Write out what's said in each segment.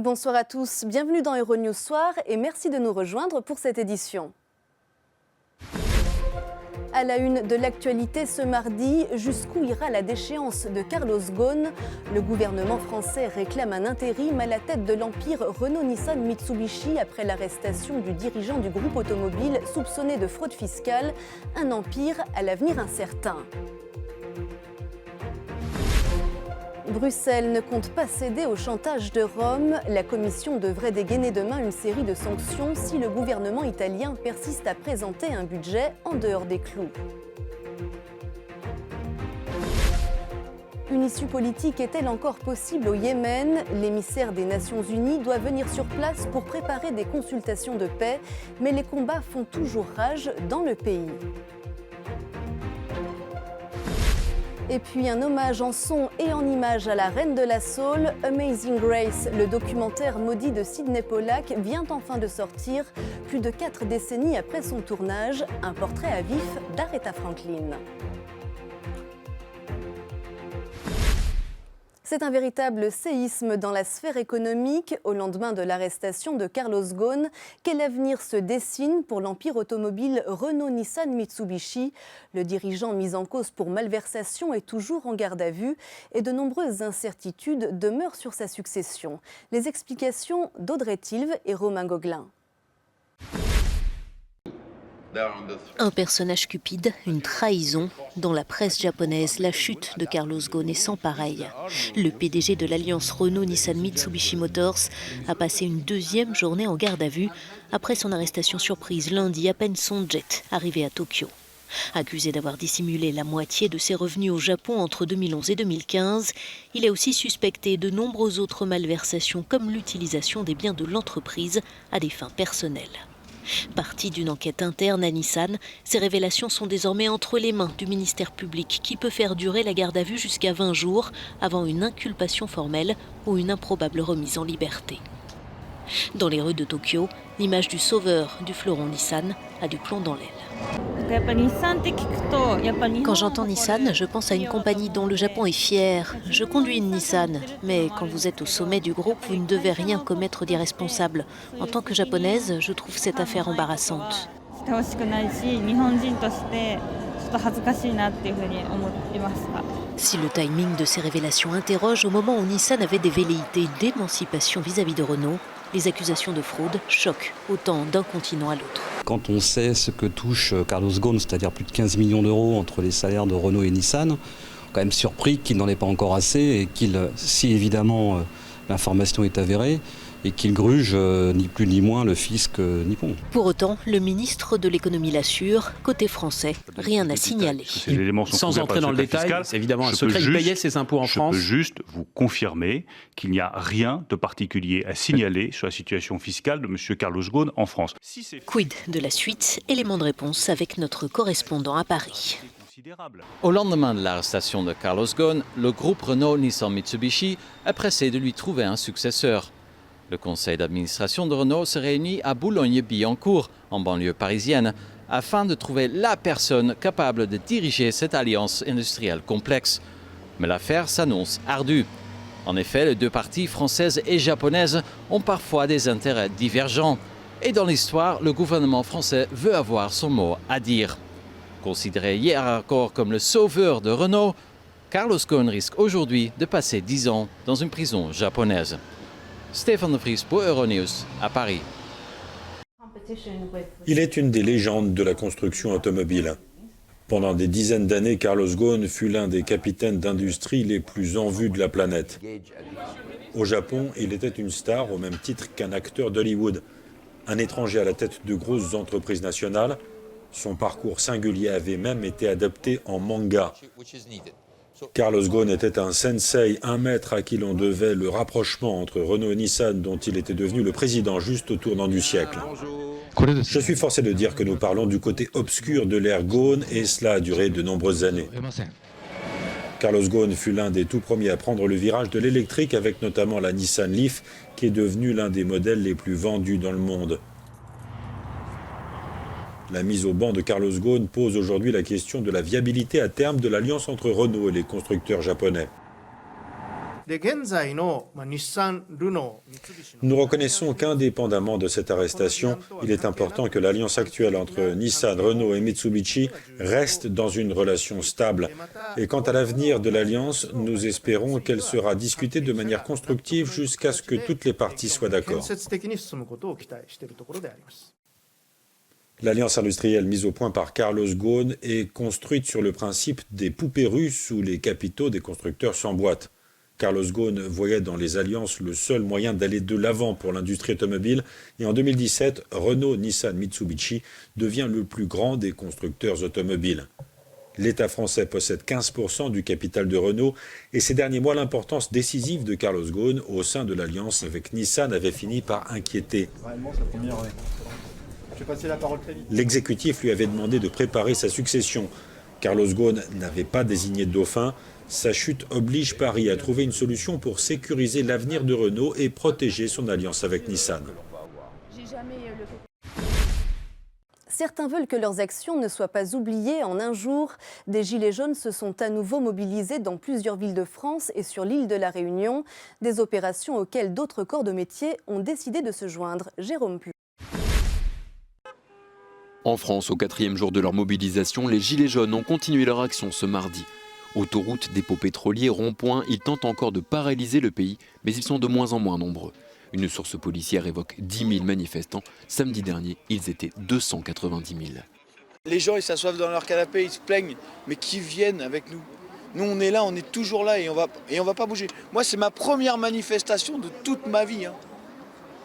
Bonsoir à tous, bienvenue dans Euronews Soir et merci de nous rejoindre pour cette édition. À la une de l'actualité ce mardi, jusqu'où ira la déchéance de Carlos Ghosn? Le gouvernement français réclame un intérim à la tête de l'empire Renault-Nissan-Mitsubishi après l'arrestation du dirigeant du groupe automobile soupçonné de fraude fiscale. Un empire à l'avenir incertain. Bruxelles ne compte pas céder au chantage de Rome. La Commission devrait dégainer demain une série de sanctions si le gouvernement italien persiste à présenter un budget en dehors des clous. Une issue politique est-elle encore possible au Yémen? L'émissaire des Nations Unies doit venir sur place pour préparer des consultations de paix, mais les combats font toujours rage dans le pays. Et puis un hommage en son et en images à la reine de la soul, Amazing Grace, le documentaire maudit de Sydney Pollack, vient enfin de sortir, plus de 4 décennies après son tournage, un portrait à vif d'Aretha Franklin. C'est un véritable séisme dans la sphère économique au lendemain de l'arrestation de Carlos Ghosn. Quel avenir se dessine pour l'empire automobile Renault-Nissan-Mitsubishi? Le dirigeant mis en cause pour malversation est toujours en garde à vue et de nombreuses incertitudes demeurent sur sa succession. Les explications d'Audrey Tilve et Romain Gauguelin. Un personnage cupide, une trahison. Dans la presse japonaise, la chute de Carlos Ghosn est sans pareil. Le PDG de l'alliance Renault-Nissan-Mitsubishi Motors a passé une deuxième journée en garde à vue après son arrestation surprise lundi à peine son jet arrivé à Tokyo. Accusé d'avoir dissimulé la moitié de ses revenus au Japon entre 2011 et 2015, il est aussi suspecté de nombreuses autres malversations comme l'utilisation des biens de l'entreprise à des fins personnelles. Partie d'une enquête interne à Nissan, ces révélations sont désormais entre les mains du ministère public qui peut faire durer la garde à vue jusqu'à 20 jours avant une inculpation formelle ou une improbable remise en liberté. Dans les rues de Tokyo, l'image du sauveur du fleuron Nissan a du plomb dans l'aile. Quand j'entends Nissan, je pense à une compagnie dont le Japon est fier. Je conduis une Nissan, mais quand vous êtes au sommet du groupe, vous ne devez rien commettre d'irresponsable. En tant que japonaise, je trouve cette affaire embarrassante. Si le timing de ces révélations interroge, au moment où Nissan avait des velléités d'émancipation vis-à-vis de Renault, les accusations de fraude choquent autant d'un continent à l'autre. Quand on sait ce que touche Carlos Ghosn, c'est-à-dire plus de 15 millions d'euros entre les salaires de Renault et Nissan, on est quand même surpris qu'il n'en ait pas encore assez et qu'il, si évidemment l'information est avérée, et qu'il gruge ni plus ni moins le fisc nippon. Pour autant, le ministre de l'économie l'assure, côté français, rien à signaler. Sans entrer dans le détail, c'est évidemment un secret, il payait ses impôts en France. Je peux juste vous confirmer qu'il n'y a rien de particulier à signaler sur la situation fiscale de M. Carlos Ghosn en France. Quid de la suite? Élément de réponse avec notre correspondant à Paris. Au lendemain de l'arrestation de Carlos Ghosn, le groupe Renault-Nissan-Mitsubishi est pressé de lui trouver un successeur. Le conseil d'administration de Renault se réunit à Boulogne-Billancourt, en banlieue parisienne, afin de trouver la personne capable de diriger cette alliance industrielle complexe. Mais l'affaire s'annonce ardue. En effet, les deux parties françaises et japonaises ont parfois des intérêts divergents. Et dans l'histoire, le gouvernement français veut avoir son mot à dire. Considéré hier encore comme le sauveur de Renault, Carlos Ghosn risque aujourd'hui de passer 10 ans dans une prison japonaise. Stéphane de Vries pour Euronews, à Paris. Il est une des légendes de la construction automobile. Pendant des dizaines d'années, Carlos Ghosn fut l'un des capitaines d'industrie les plus en vue de la planète. Au Japon, il était une star au même titre qu'un acteur d'Hollywood. Un étranger à la tête de grosses entreprises nationales, son parcours singulier avait même été adapté en manga. Carlos Ghosn était un sensei, un maître à qui l'on devait le rapprochement entre Renault et Nissan, dont il était devenu le président juste au tournant du siècle. Je suis forcé de dire que nous parlons du côté obscur de l'ère Ghosn, et cela a duré de nombreuses années. Carlos Ghosn fut l'un des tout premiers à prendre le virage de l'électrique, avec notamment la Nissan Leaf, qui est devenue l'un des modèles les plus vendus dans le monde. La mise au banc de Carlos Ghosn pose aujourd'hui la question de la viabilité à terme de l'alliance entre Renault et les constructeurs japonais. Nous reconnaissons qu'indépendamment de cette arrestation, il est important que l'alliance actuelle entre Nissan, Renault et Mitsubishi reste dans une relation stable. Et quant à l'avenir de l'alliance, nous espérons qu'elle sera discutée de manière constructive jusqu'à ce que toutes les parties soient d'accord. L'alliance industrielle mise au point par Carlos Ghosn est construite sur le principe des poupées russes où les capitaux des constructeurs s'emboîtent. Carlos Ghosn voyait dans les alliances le seul moyen d'aller de l'avant pour l'industrie automobile et en 2017, Renault, Nissan, Mitsubishi devient le plus grand des constructeurs automobiles. L'État français possède 15% du capital de Renault et ces derniers mois, l'importance décisive de Carlos Ghosn au sein de l'alliance avec Nissan avait fini par inquiéter. L'exécutif lui avait demandé de préparer sa succession. Carlos Ghosn n'avait pas désigné de dauphin. Sa chute oblige Paris à trouver une solution pour sécuriser l'avenir de Renault et protéger son alliance avec Nissan. Certains veulent que leurs actions ne soient pas oubliées en un jour. Des Gilets jaunes se sont à nouveau mobilisés dans plusieurs villes de France et sur l'île de la Réunion. Des opérations auxquelles d'autres corps de métier ont décidé de se joindre. Jérôme Plu. En France, au 4e jour de leur mobilisation, les Gilets jaunes ont continué leur action ce mardi. Autoroutes, dépôts pétroliers, ronds-points, ils tentent encore de paralyser le pays, mais ils sont de moins en moins nombreux. Une source policière évoque 10 000 manifestants. Samedi dernier, ils étaient 290 000. Les gens, ils s'assoivent dans leur canapé, ils se plaignent, mais qui viennent avec nous. Nous, on est là, on est toujours là et on va pas bouger. Moi, c'est ma première manifestation de toute ma vie.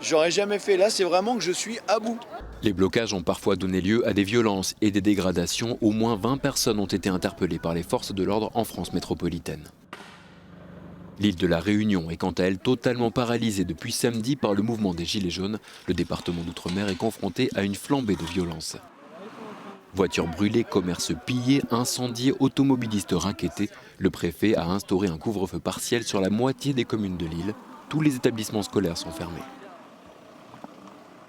J'aurais jamais fait. Là, c'est vraiment que je suis à bout. Les blocages ont parfois donné lieu à des violences et des dégradations. Au moins 20 personnes ont été interpellées par les forces de l'ordre en France métropolitaine. L'île de la Réunion est quant à elle totalement paralysée depuis samedi par le mouvement des Gilets jaunes. Le département d'Outre-mer est confronté à une flambée de violence. Voitures brûlées, commerces pillés, incendiés, automobilistes rackettés. Le préfet a instauré un couvre-feu partiel sur la moitié des communes de l'île. Tous les établissements scolaires sont fermés.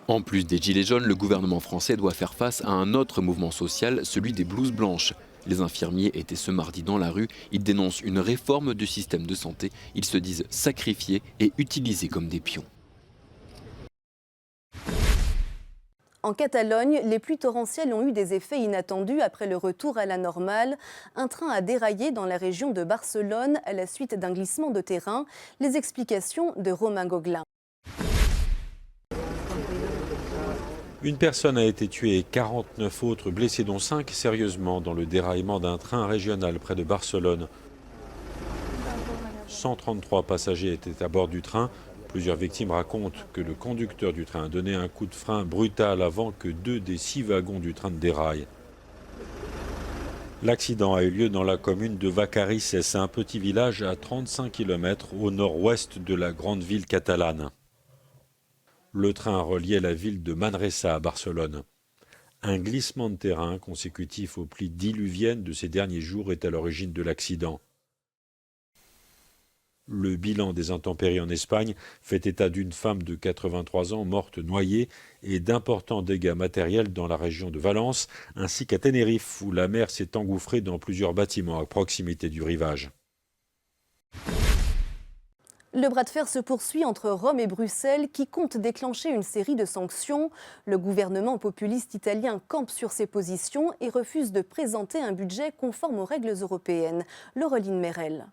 En plus des Gilets jaunes, le gouvernement français doit faire face à un autre mouvement social, celui des blouses blanches. Les infirmiers étaient ce mardi dans la rue. Ils dénoncent une réforme du système de santé. Ils se disent sacrifiés et utilisés comme des pions. En Catalogne, les pluies torrentielles ont eu des effets inattendus après le retour à la normale. Un train a déraillé dans la région de Barcelone à la suite d'un glissement de terrain. Les explications de Romain Gauguelin. Une personne a été tuée et 49 autres blessés, dont 5 sérieusement, dans le déraillement d'un train régional près de Barcelone. 133 passagers étaient à bord du train. Plusieurs victimes racontent que le conducteur du train a donné un coup de frein brutal avant que 2 des 6 wagons du train ne déraillent. L'accident a eu lieu dans la commune de Vacarisses, un petit village à 35 km au nord-ouest de la grande ville catalane. Le train reliait la ville de Manresa à Barcelone. Un glissement de terrain consécutif aux pluies diluviennes de ces derniers jours est à l'origine de l'accident. Le bilan des intempéries en Espagne fait état d'une femme de 83 ans morte noyée et d'importants dégâts matériels dans la région de Valence, ainsi qu'à Tenerife, où la mer s'est engouffrée dans plusieurs bâtiments à proximité du rivage. Le bras de fer se poursuit entre Rome et Bruxelles qui comptent déclencher une série de sanctions. Le gouvernement populiste italien campe sur ses positions et refuse de présenter un budget conforme aux règles européennes. Laureline Merel.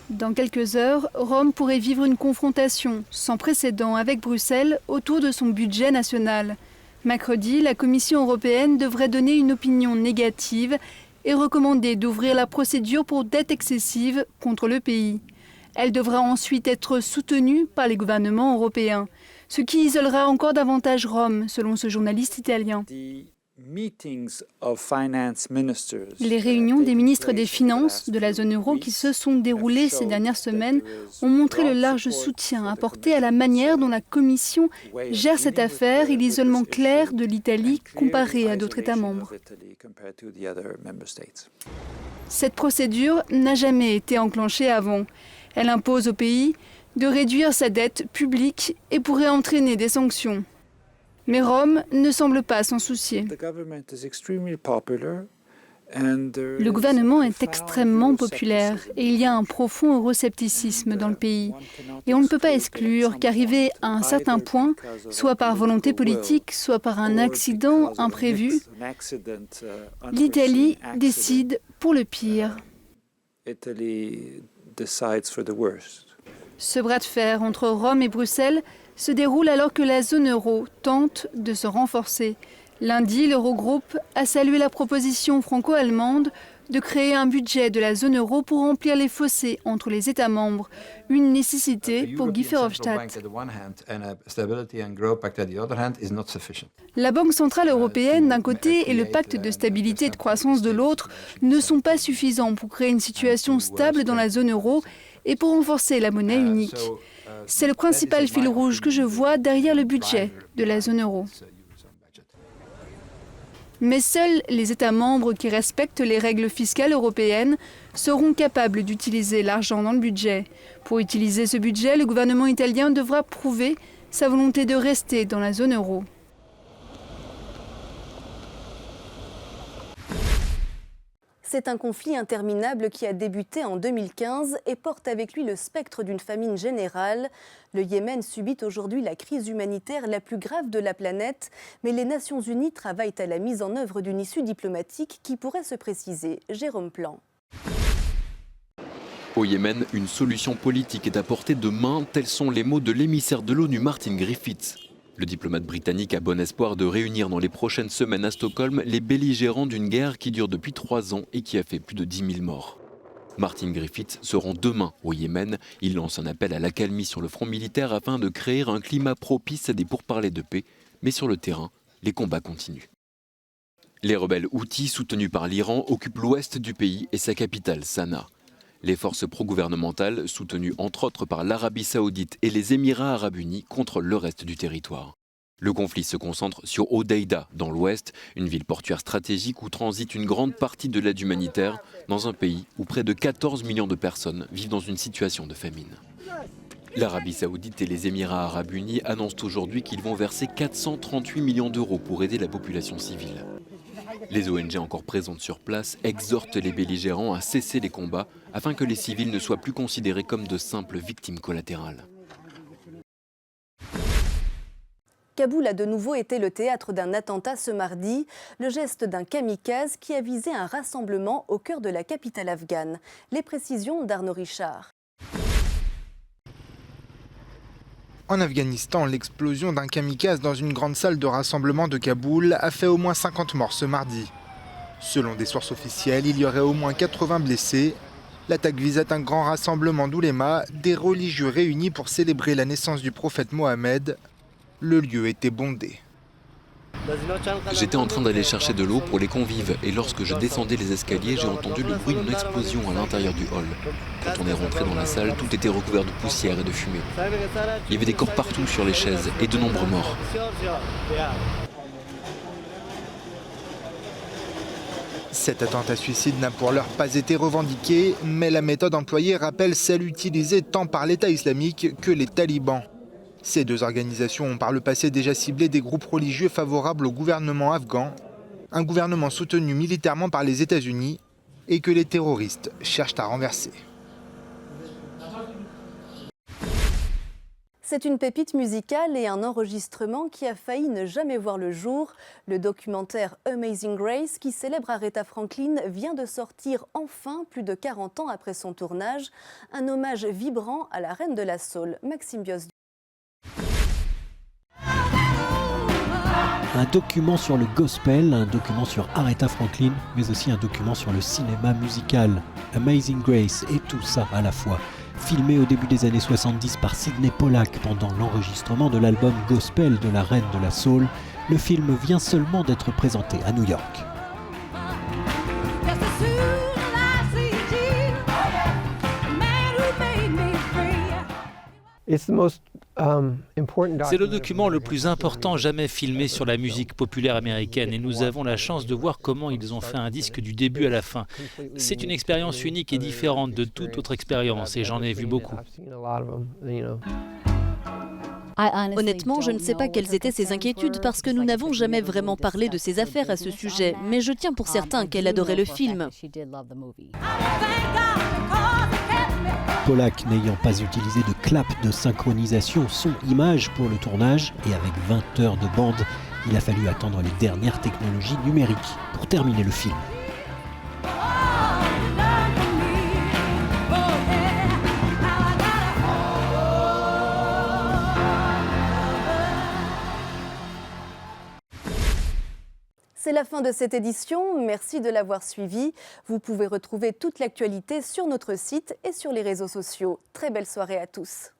Dans quelques heures, Rome pourrait vivre une confrontation sans précédent avec Bruxelles autour de son budget national. Mercredi, la Commission européenne devrait donner une opinion négative et recommander d'ouvrir la procédure pour dette excessive contre le pays. Elle devra ensuite être soutenue par les gouvernements européens, ce qui isolera encore davantage Rome, selon ce journaliste italien. Les réunions des ministres des Finances de la zone euro qui se sont déroulées ces dernières semaines ont montré le large soutien apporté à la manière dont la Commission gère cette affaire et l'isolement clair de l'Italie comparé à d'autres États membres. Cette procédure n'a jamais été enclenchée avant. Elle impose au pays de réduire sa dette publique et pourrait entraîner des sanctions. Mais Rome ne semble pas s'en soucier. Le gouvernement est extrêmement populaire et il y a un profond euroscepticisme dans le pays. Et on ne peut pas exclure qu'arrivé à un certain point, soit par volonté politique, soit par un accident imprévu, l'Italie décide pour le pire. Ce bras de fer entre Rome et Bruxelles se déroule alors que la zone euro tente de se renforcer. Lundi, l'Eurogroupe a salué la proposition franco-allemande de créer un budget de la zone euro pour remplir les fossés entre les États membres, une nécessité pour Guy Verhofstadt. La Banque centrale européenne d'un côté et le pacte de stabilité et de croissance de l'autre ne sont pas suffisants pour créer une situation stable dans la zone euro et pour renforcer la monnaie unique. C'est le principal fil rouge que je vois derrière le budget de la zone euro. Mais seuls les États membres qui respectent les règles fiscales européennes seront capables d'utiliser l'argent dans le budget. Pour utiliser ce budget, le gouvernement italien devra prouver sa volonté de rester dans la zone euro. C'est un conflit interminable qui a débuté en 2015 et porte avec lui le spectre d'une famine générale. Le Yémen subit aujourd'hui la crise humanitaire la plus grave de la planète, mais les Nations Unies travaillent à la mise en œuvre d'une issue diplomatique qui pourrait se préciser. Jérôme Plan. Au Yémen, une solution politique est à portée de main, tels sont les mots de l'émissaire de l'ONU Martin Griffiths. Le diplomate britannique a bon espoir de réunir dans les prochaines semaines à Stockholm les belligérants d'une guerre qui dure depuis 3 ans et qui a fait plus de 10 000 morts. Martin Griffiths se rend demain au Yémen. Il lance un appel à l'accalmie sur le front militaire afin de créer un climat propice à des pourparlers de paix. Mais sur le terrain, les combats continuent. Les rebelles houthis, soutenus par l'Iran, occupent l'ouest du pays et sa capitale, Sanaa. Les forces pro-gouvernementales, soutenues entre autres par l'Arabie Saoudite et les Émirats Arabes Unis, contrôlent le reste du territoire. Le conflit se concentre sur Hodeïda, dans l'ouest, une ville portuaire stratégique où transite une grande partie de l'aide humanitaire, dans un pays où près de 14 millions de personnes vivent dans une situation de famine. L'Arabie Saoudite et les Émirats Arabes Unis annoncent aujourd'hui qu'ils vont verser 438 millions d'euros pour aider la population civile. Les ONG encore présentes sur place exhortent les belligérants à cesser les combats afin que les civils ne soient plus considérés comme de simples victimes collatérales. Kaboul a de nouveau été le théâtre d'un attentat ce mardi, le geste d'un kamikaze qui a visé un rassemblement au cœur de la capitale afghane. Les précisions d'Arnaud Richard. En Afghanistan, l'explosion d'un kamikaze dans une grande salle de rassemblement de Kaboul a fait au moins 50 morts ce mardi. Selon des sources officielles, il y aurait au moins 80 blessés. L'attaque visait un grand rassemblement d'oulémas, des religieux réunis pour célébrer la naissance du prophète Mohammed. Le lieu était bondé. J'étais en train d'aller chercher de l'eau pour les convives et lorsque je descendais les escaliers, j'ai entendu le bruit d'une explosion à l'intérieur du hall. Quand on est rentré dans la salle, tout était recouvert de poussière et de fumée. Il y avait des corps partout sur les chaises et de nombreux morts. Cet attentat suicide n'a pour l'heure pas été revendiqué, mais la méthode employée rappelle celle utilisée tant par l'État islamique que les talibans. Ces deux organisations ont par le passé déjà ciblé des groupes religieux favorables au gouvernement afghan, un gouvernement soutenu militairement par les États-Unis et que les terroristes cherchent à renverser. C'est une pépite musicale et un enregistrement qui a failli ne jamais voir le jour. Le documentaire Amazing Grace, qui célèbre Aretha Franklin, vient de sortir enfin, plus de 40 ans après son tournage. Un hommage vibrant à la reine de la soul, Maxime Bios. Un document sur le gospel, un document sur Aretha Franklin, mais aussi un document sur le cinéma musical. Amazing Grace et tout ça à la fois. Filmé au début des années 70 par Sidney Pollack pendant l'enregistrement de l'album Gospel de la reine de la soul, le film vient seulement d'être présenté à New York. C'est le document le plus important jamais filmé sur la musique populaire américaine et nous avons la chance de voir comment ils ont fait un disque du début à la fin. C'est une expérience unique et différente de toute autre expérience et j'en ai vu beaucoup. Honnêtement, je ne sais pas quelles étaient ses inquiétudes parce que nous n'avons jamais vraiment parlé de ses affaires à ce sujet, mais je tiens pour certain qu'elle adorait le film. Pollack n'ayant pas utilisé de clap de synchronisation son-image pour le tournage et avec 20 heures de bande, il a fallu attendre les dernières technologies numériques pour terminer le film. C'est la fin de cette édition, merci de l'avoir suivi. Vous pouvez retrouver toute l'actualité sur notre site et sur les réseaux sociaux. Très belle soirée à tous.